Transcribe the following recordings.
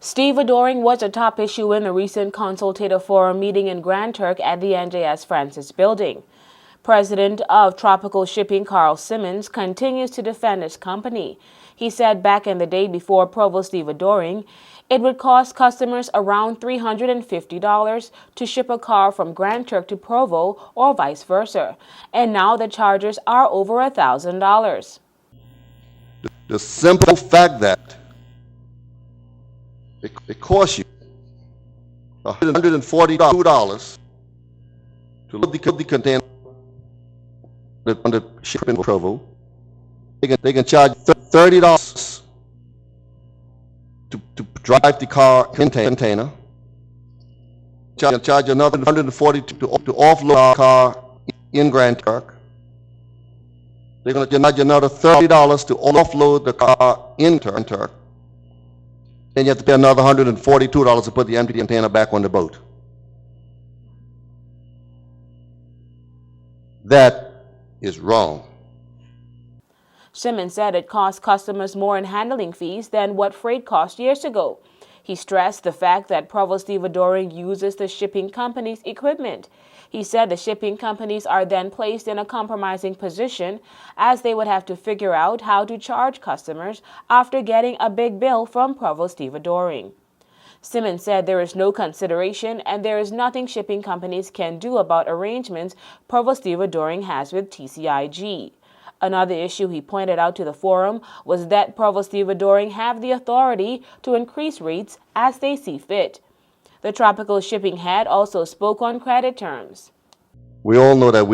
Stevedoring was a top issue in the recent consultative forum meeting in Grand Turk at the NJS Francis building. President of Tropical Shipping Carl Simmons continues to defend his company. He said back in the day before Provo Stevedoring, it would cost customers around $350 to ship a car from Grand Turk to Provo or vice versa, and now the charges are over $1,000. The simple fact that it costs you $142 to load the container on the ship in Provo. They can charge $30 to drive the car in container. Charge another $140 to offload the car in Grand Turk. They're going to charge another $30 to offload the car in Grand Turk. Then you have to pay another $142 to put the empty container back on the boat. That is wrong. Simmons said it cost customers more in handling fees than what freight cost years ago. He stressed the fact that Provo Stevedoring uses the shipping company's equipment. He said the shipping companies are then placed in a compromising position as they would have to figure out how to charge customers after getting a big bill from Provo Stevedoring. Simmons said there is no consideration and there is nothing shipping companies can do about arrangements Provo Stevedoring has with TCIG. Another issue he pointed out to the forum was that Provo Stevedoring have the authority to increase rates as they see fit. The tropical shipping head also spoke on credit terms. We all know that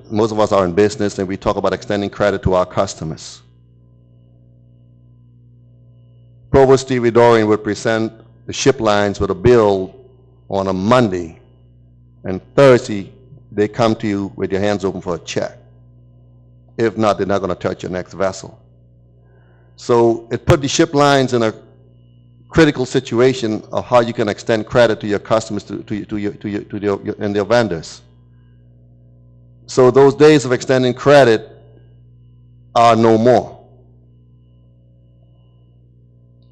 most of us are in business, and we talk about extending credit to our customers. Provo Stevedoring would present the ship lines with a bill on a Monday, and Thursday they come to you with your hands open for a check. If not, they're not going to touch your next vessel. So it put the ship lines in a critical situation of how you can extend credit to your customers, and their vendors. So those days of extending credit are no more.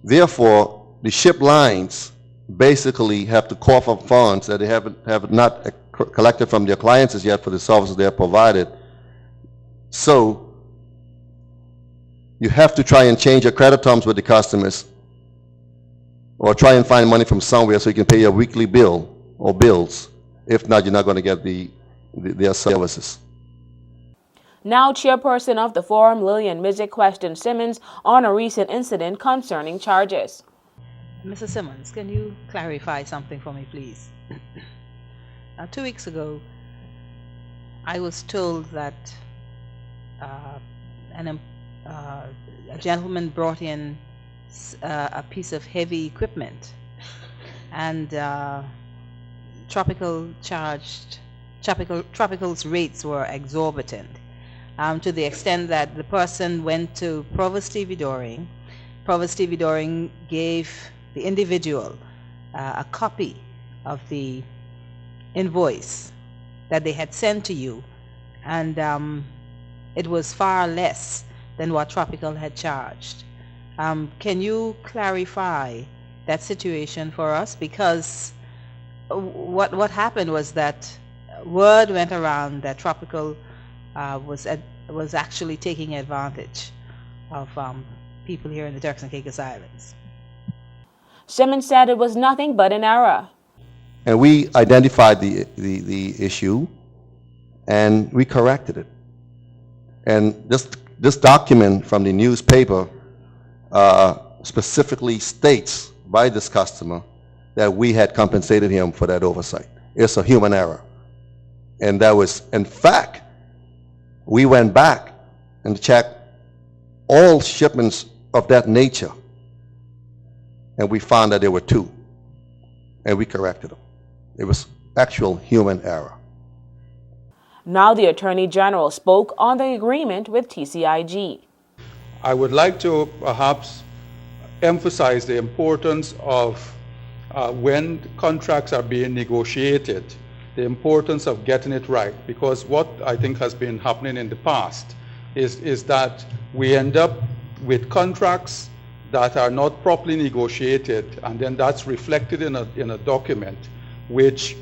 Therefore, the ship lines basically have to cough up funds that they have not collected from their clients as yet for the services they have provided. So you have to try and change your credit terms with the customers, or try and find money from somewhere so you can pay your weekly bill or bills. If not, you're not going to get their services. Now, chairperson of the forum, Lillian Mizik, questioned Simmons on a recent incident concerning charges. Mr. Simmons, can you clarify something for me, please? Now, 2 weeks ago, I was told that a gentleman brought in a piece of heavy equipment, and Tropical's rates were exorbitant, to the extent that the person went to Provo Stevedoring. Provo Stevedoring gave the individual a copy of the invoice that they had sent to you, and it was far less than what Tropical had charged. Can you clarify that situation for us? Because what happened was that word went around that Tropical was actually taking advantage of people here in the Turks and Caicos Islands. Simmons said it was nothing but an error. And we identified the issue, and we corrected it. And this document from the newspaper specifically states by this customer that we had compensated him for that oversight. It's a human error. And that was, in fact, we went back and checked all shipments of that nature, and we found that there were 2, and we corrected them. It was actual human error. Now the Attorney General spoke on the agreement with TCIG. I would like to perhaps emphasize the importance of when contracts are being negotiated, the importance of getting it right, because what I think has been happening in the past is that we end up with contracts that are not properly negotiated, and then that's reflected in a document, which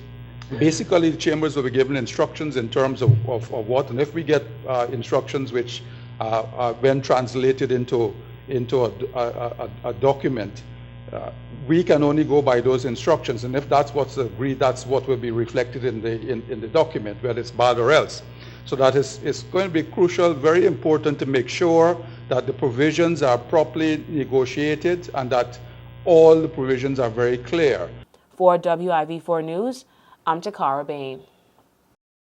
basically the chambers will be given instructions in terms of what, and if we get instructions which when translated into a document, we can only go by those instructions, and if that's what's agreed, that's what will be reflected in the document, whether it's bad or else. So that is going to be crucial, very important to make sure that the provisions are properly negotiated and that all the provisions are very clear. For WIV4 News, I'm Takara Bain.